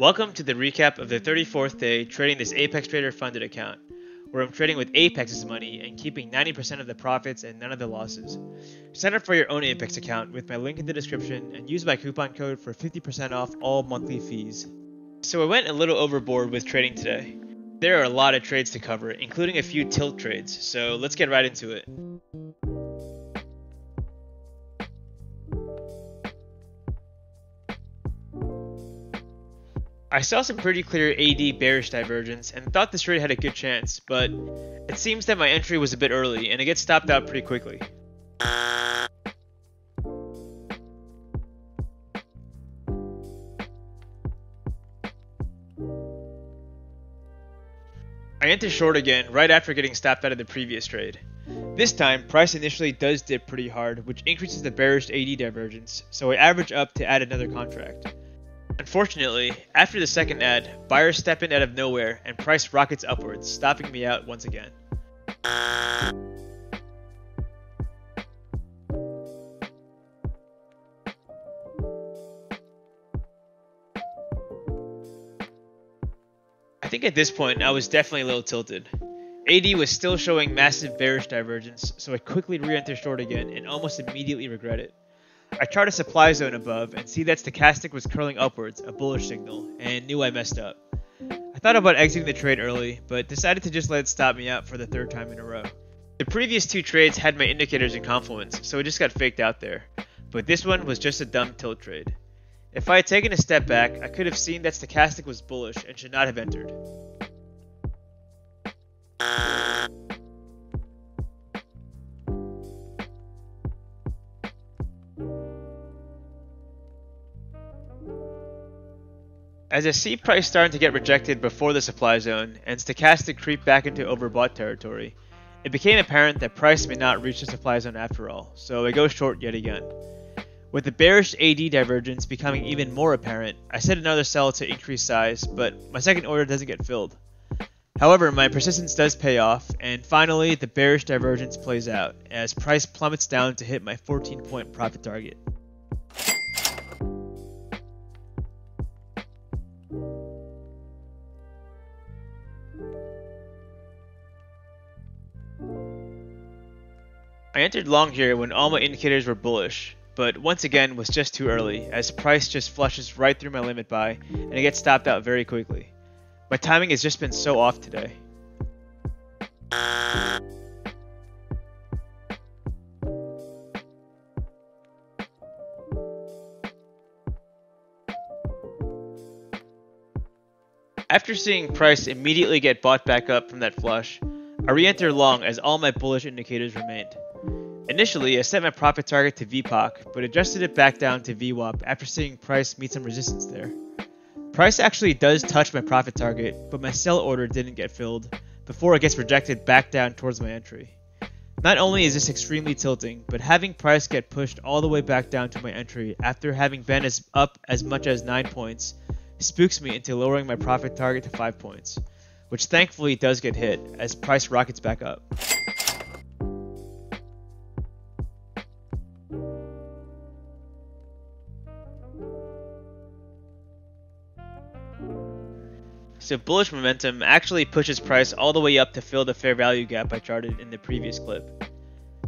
Welcome to the recap of the 34th day trading this Apex Trader funded account, where I'm trading with Apex's money and keeping 90% of the profits and none of the losses. Sign up for your own Apex account with my link in the description and use my coupon code for 50% off all monthly fees. So I went a little overboard with trading today. There are a lot of trades to cover, including a few tilt trades, so let's get right into it. I saw some pretty clear AD bearish divergence and thought this trade had a good chance, but it seems that my entry was a bit early and it gets stopped out pretty quickly. I enter short again right after getting stopped out of the previous trade. This time, price initially does dip pretty hard, which increases the bearish AD divergence, so I average up to add another contract. Unfortunately, after the second add, buyers step in out of nowhere and price rockets upwards, stopping me out once again. I think at this point I was definitely a little tilted. AD was still showing massive bearish divergence, so I quickly re-enter short again and almost immediately regret it. I chart a supply zone above and see that stochastic was curling upwards, a bullish signal, and knew I messed up. I thought about exiting the trade early, but decided to just let it stop me out for the third time in a row. The previous two trades had my indicators in confluence, so it just got faked out there, but this one was just a dumb tilt trade. If I had taken a step back, I could have seen that stochastic was bullish and should not have entered. As I see price starting to get rejected before the supply zone and stochastic creep back into overbought territory, it became apparent that price may not reach the supply zone after all, so I go short yet again. With the bearish AD divergence becoming even more apparent, I set another sell to increase size, but my second order doesn't get filled. However, my persistence does pay off, and finally the bearish divergence plays out, as price plummets down to hit my 14-point profit target. I entered long here when all my indicators were bullish, but once again was just too early, as price just flushes right through my limit buy and it gets stopped out very quickly. My timing has just been so off today. I After seeing price immediately get bought back up from that flush, I re-enter long as all my bullish indicators remained. Initially, I set my profit target to VPOC, but adjusted it back down to VWAP after seeing price meet some resistance there. Price actually does touch my profit target, but my sell order didn't get filled before it gets rejected back down towards my entry. Not only is this extremely tilting, but having price get pushed all the way back down to my entry after having been up as much as 9 points spooks me into lowering my profit target to 5 points, which thankfully does get hit as price rockets back up. So bullish momentum actually pushes price all the way up to fill the fair value gap I charted in the previous clip.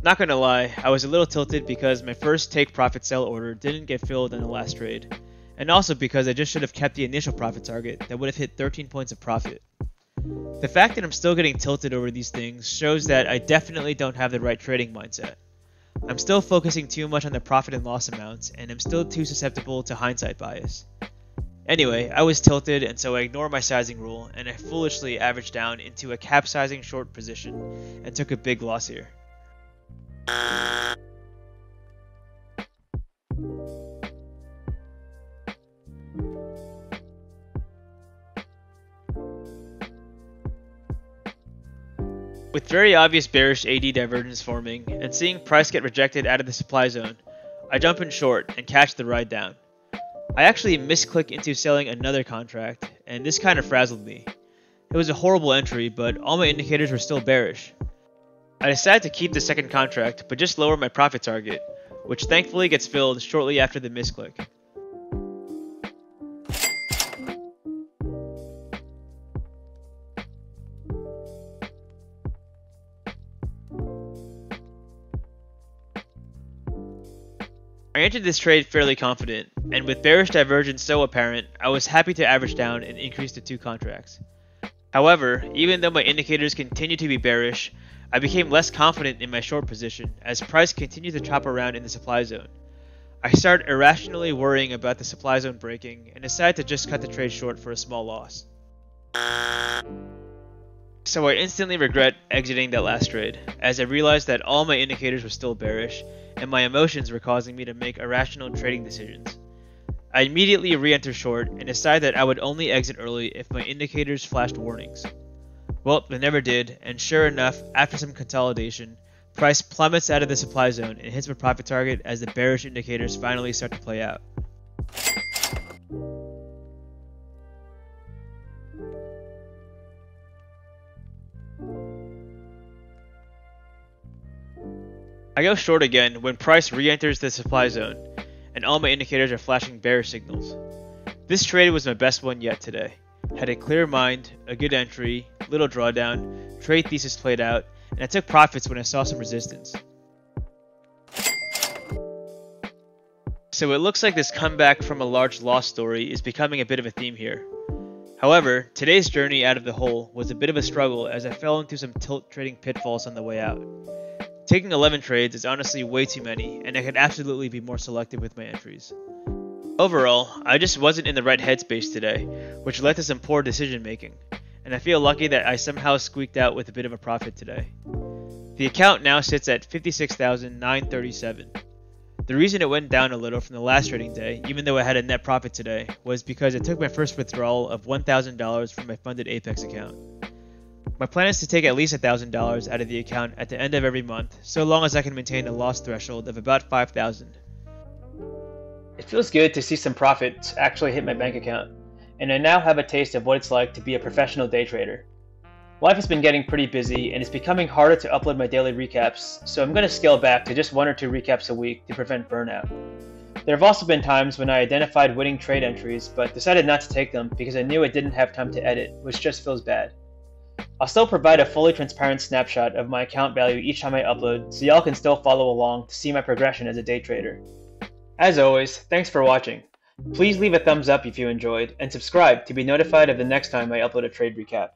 Not gonna lie, I was a little tilted because my first take profit sell order didn't get filled in the last trade, and also because I just should have kept the initial profit target that would have hit 13 points of profit. The fact that I'm still getting tilted over these things shows that I definitely don't have the right trading mindset. I'm still focusing too much on the profit and loss amounts, and I'm still too susceptible to hindsight bias. Anyway, I was tilted, and so I ignored my sizing rule, and I foolishly averaged down into a capsizing short position and took a big loss here. With very obvious bearish AD divergence forming, and seeing price get rejected out of the supply zone, I jump in short and catch the ride down. I actually misclick into selling another contract, and this kind of frazzled me. It was a horrible entry, but all my indicators were still bearish. I decided to keep the second contract, but just lower my profit target, which thankfully gets filled shortly after the misclick. I entered this trade fairly confident, and with bearish divergence so apparent, I was happy to average down and increase to 2 contracts. However, even though my indicators continued to be bearish, I became less confident in my short position as price continued to chop around in the supply zone. I started irrationally worrying about the supply zone breaking and decided to just cut the trade short for a small loss. So I instantly regret exiting that last trade, as I realized that all my indicators were still bearish, and my emotions were causing me to make irrational trading decisions. I immediately re-entered short and decided that I would only exit early if my indicators flashed warnings. Well, they never did, and sure enough, after some consolidation, price plummets out of the supply zone and hits my profit target as the bearish indicators finally start to play out. I go short again when price re-enters the supply zone, and all my indicators are flashing bearish signals. This trade was my best one yet today. Had a clear mind, a good entry, little drawdown, trade thesis played out, and I took profits when I saw some resistance. So it looks like this comeback from a large loss story is becoming a bit of a theme here. However, today's journey out of the hole was a bit of a struggle as I fell into some tilt trading pitfalls on the way out. Taking 11 trades is honestly way too many, and I could absolutely be more selective with my entries. Overall, I just wasn't in the right headspace today, which led to some poor decision making, and I feel lucky that I somehow squeaked out with a bit of a profit today. The account now sits at 56,937. The reason it went down a little from the last trading day, even though I had a net profit today, was because I took my first withdrawal of $1,000 from my funded Apex account. My plan is to take at least $1,000 out of the account at the end of every month, so long as I can maintain a loss threshold of about $5,000. It feels good to see some profits actually hit my bank account, and I now have a taste of what it's like to be a professional day trader. Life has been getting pretty busy, and it's becoming harder to upload my daily recaps, so I'm going to scale back to just 1 or 2 recaps a week to prevent burnout. There have also been times when I identified winning trade entries, but decided not to take them because I knew I didn't have time to edit, which just feels bad. I'll still provide a fully transparent snapshot of my account value each time I upload, so y'all can still follow along to see my progression as a day trader. As always, thanks for watching. Please leave a thumbs up if you enjoyed, and subscribe to be notified of the next time I upload a trade recap.